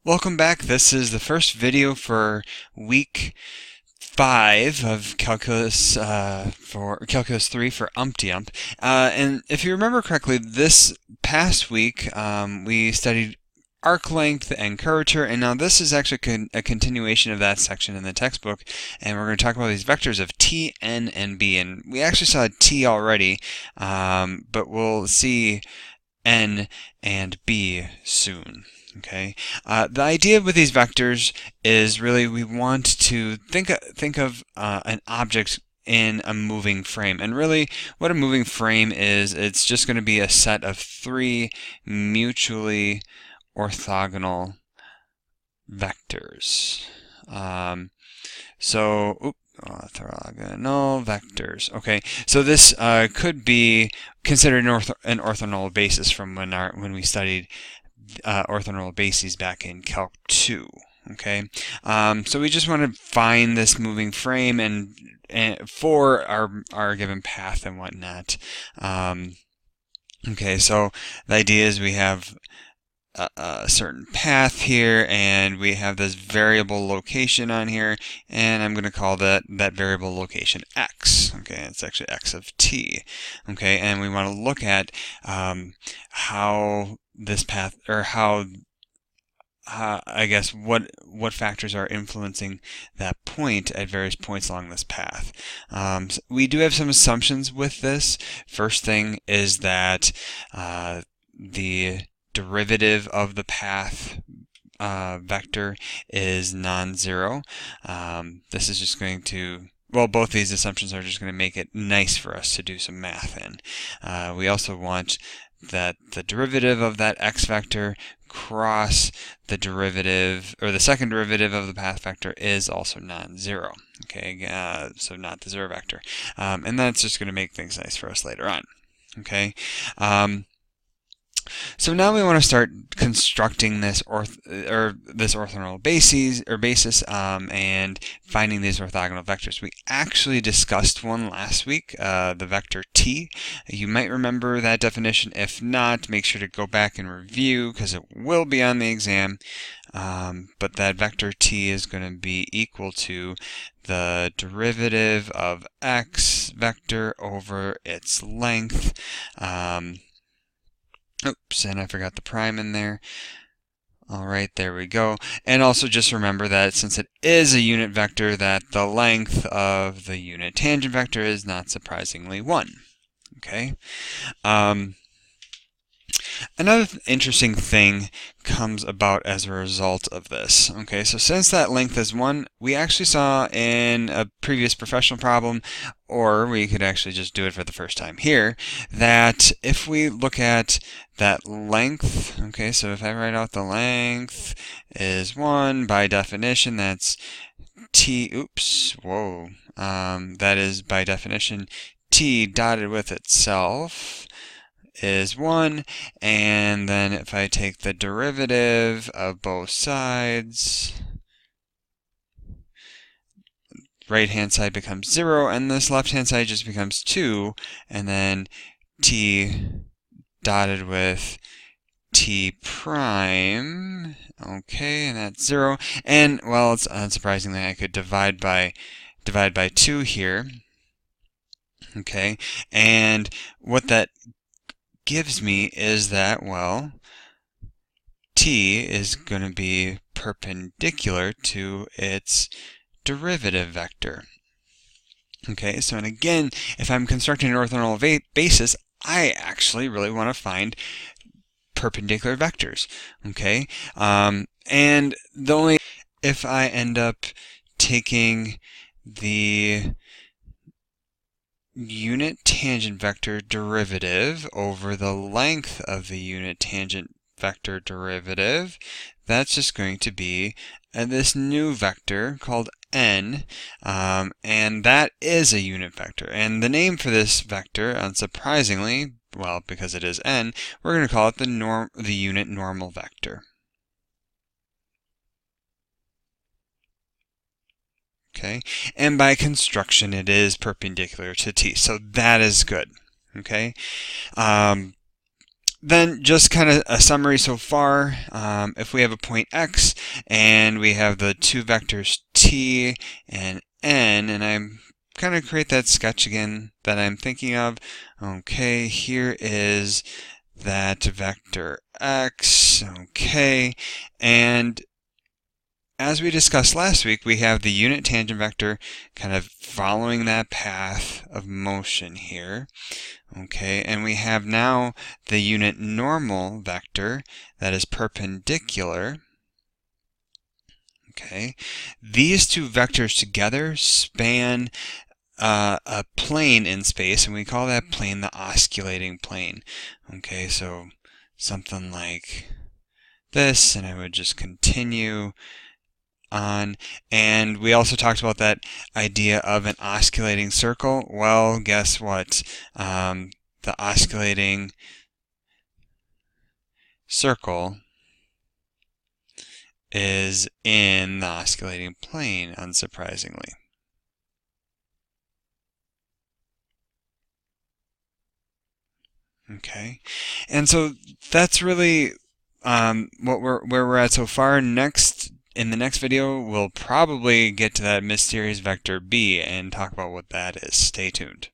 Welcome back. This is the first video for week 5 of Calculus for Calculus 3 for UmpTump. And if you remember correctly, this past week we studied arc length and curvature, and now this is actually a continuation of that section in the textbook, and we're going to talk about these vectors of t, n, and b. And we actually saw t already, but we'll see n and b soon. Okay. The idea with these vectors is really we want to think of an object in a moving frame. And really what a moving frame is, it's just going to be a set of 3 mutually orthogonal vectors. Orthogonal vectors. Okay, so this could be considered an orthogonal basis from when we studied orthogonal bases back in Calc 2. Okay, so we just want to find this moving frame and for our given path and whatnot. Okay, so the idea is we have a certain path here, and we have this variable location on here, and I'm going to call that variable location x. Okay, it's actually x of t. Okay, and we want to look at how this path, or I guess what factors are influencing that point at various points along this path. So we do have some assumptions with this. First thing is that the derivative of the path vector is non-zero. This is just going to, well, both these assumptions are just going to make it nice for us to do some math in. We also want that the derivative of that x vector cross the derivative, or the second derivative of the path vector, is also non-zero. Okay, so not the zero vector. And that's just going to make things nice for us later on. Okay. So now we want to start constructing this orthogonal basis and finding these orthogonal vectors. We actually discussed one last week, the vector t. You might remember that definition. If not, make sure to go back and review because it will be on the exam. But that vector t is going to be equal to the derivative of x vector over its length. Oops, and I forgot the prime in there. Alright, there we go. And also just remember that since it is a unit vector, that the length of the unit tangent vector is not surprisingly 1. Okay. Another interesting thing comes about as a result of this. Okay, so since that length is 1, we actually saw in a previous professional problem, or we could actually just do it for the first time here, that if we look at that length, okay, so if I write out the length is 1, by definition that's t, that is by definition t dotted with itself is 1, and then if I take the derivative of both sides, right hand side becomes 0, and this left hand side just becomes 2, and then t dotted with t prime, okay, and that's 0, and well, it's unsurprisingly I could divide by 2 here, okay, and what that gives me is that, well, t is going to be perpendicular to its derivative vector. Okay, so and again, if I'm constructing an orthogonal basis, I actually really want to find perpendicular vectors. Okay, and the only if I end up taking the unit tangent vector derivative over the length of the unit tangent vector derivative, that's just going to be this new vector called n, and that is a unit vector. And the name for this vector, unsurprisingly, well, because it is n, we're going to call it the unit normal vector. Okay, and by construction it is perpendicular to t, so that is good. Okay, then just kind of a summary so far. If we have a point x and we have the two vectors t and n, and I'm kind of create that sketch again that I'm thinking of. Okay, here is that vector x. Okay, and as we discussed last week, we have the unit tangent vector kind of following that path of motion here. Okay, and we have now the unit normal vector that is perpendicular. Okay, these two vectors together span a plane in space, and we call that plane the osculating plane. Okay, so something like this, and I would just continue on. And we also talked about that idea of an osculating circle. Well, guess what? The osculating circle is in the osculating plane, unsurprisingly. Okay, and so that's really where we're at so far. In the next video, we'll probably get to that mysterious vector b and talk about what that is. Stay tuned.